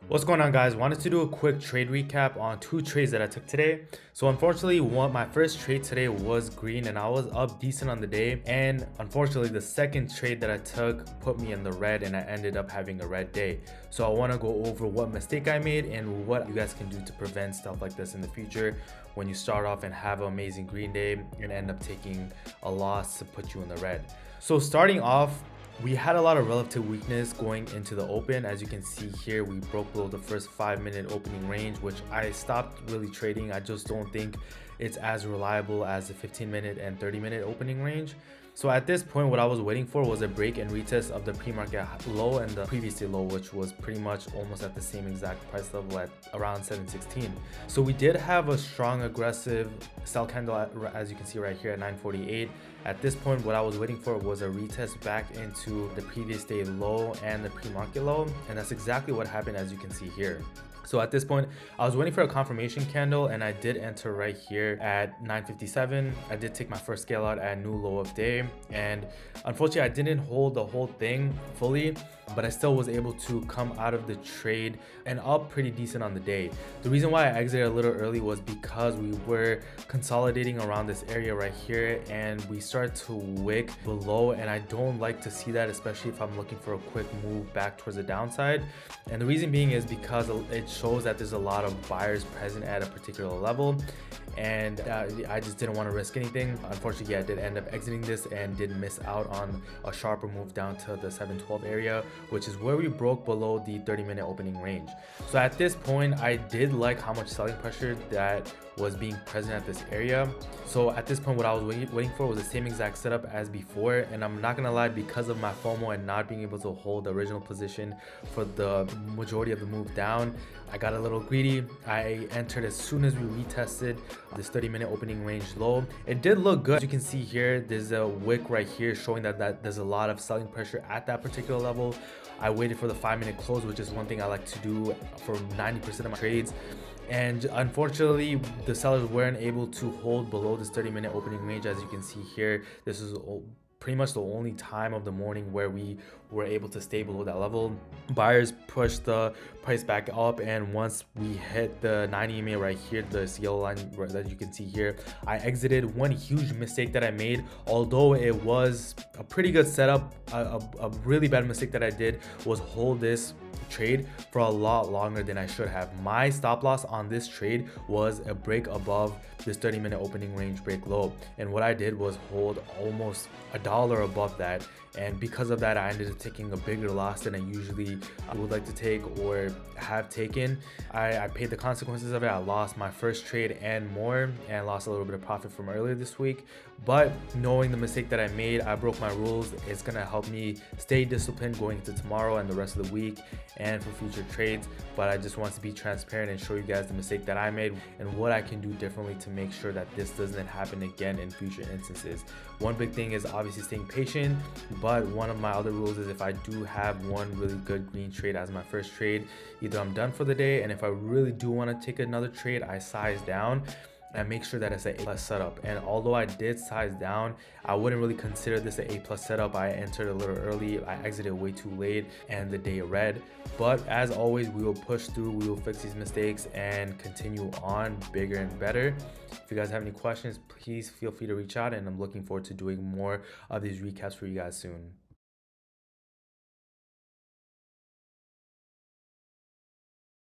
What's going on, guys? Wanted to do a quick trade recap on two trades that I took today. So unfortunately, my first trade today was green and I was up decent on the day, and unfortunately the second trade that I took put me in the red and I ended up having a red day. So I want to go over what mistake I made and what you guys can do to prevent stuff like this in the future when you start off and have an amazing green day and end up taking a loss to put you in the red. So starting off, we had a lot of relative weakness going into the open. As you can see here, we broke below the first 5-minute opening range, which I stopped really trading. I just don't think it's as reliable as the 15-minute and 30-minute opening range. So at this point, what I was waiting for was a break and retest of the pre-market low and the previous day low, which was pretty much almost at the same exact price level at around 716. So we did have a strong aggressive sell candle as you can see right here at 948. At this point, what I was waiting for was a retest back into the previous day low and the pre-market low, and that's exactly what happened, as you can see here. So at this point, I was waiting for a confirmation candle and I did enter right here at 957. I did take my first scale out at new low of day, and unfortunately I didn't hold the whole thing fully, but I still was able to come out of the trade and up pretty decent on the day. The reason why I exited a little early was because we were consolidating around this area right here and we started to wick below, and I don't like to see that, especially if I'm looking for a quick move back towards the downside. And the reason being is because it shows that there's a lot of buyers present at a particular level, and I just didn't want to risk anything. Unfortunately, yeah, I did end up exiting this and did miss out on a sharper move down to the 712 area, which is where we broke below the 30-minute opening range. So at this point, I did like how much selling pressure that was being present at this area. So at this point, what I was waiting for was the same exact setup as before, and I'm not gonna lie, because of my FOMO and not being able to hold the original position for the majority of the move down, I got a little greedy. I entered as soon as we retested this 30-minute opening range low. It did look good. As you can see here, there's a wick right here showing that there's a lot of selling pressure at that particular level. I waited for the 5-minute close, which is one thing I like to do for 90% of my trades. And unfortunately, the sellers weren't able to hold below this 30-minute opening range. As you can see here, this is pretty much the only time of the morning where we were able to stay below that level. Buyers pushed the price back up, and once we hit the 90 EMA right here, the yellow line that you can see here, I exited. One huge mistake that I made, although it was a pretty good setup, a really bad mistake that I did was hold this trade for a lot longer than I should have. My stop loss on this trade was a break above this 30-minute opening range break low, and what I did was hold almost $1 above that, and because of that I ended up taking a bigger loss than I usually would like to take or have taken. I paid the consequences of it. I lost my first trade and more, and lost a little bit of profit from earlier this week, but knowing the mistake that I made, I broke my rules. It's gonna help me stay disciplined going into tomorrow and the rest of the week and for future trades. But I just want to be transparent and show you guys the mistake that I made and what I can do differently to make sure that this doesn't happen again in future instances. One big thing is obviously staying patient, but one of my other rules is if I do have one really good green trade as my first trade, either I'm done for the day, and if I really do want to take another trade, I size down and I make sure that it's an A+ setup. And although I did size down, I wouldn't really consider this an A+ setup. I entered a little early, I exited way too late, and the day red. But as always, we will push through, we will fix these mistakes and continue on bigger and better. If you guys have any questions, please feel free to reach out, and I'm looking forward to doing more of these recaps for you guys soon.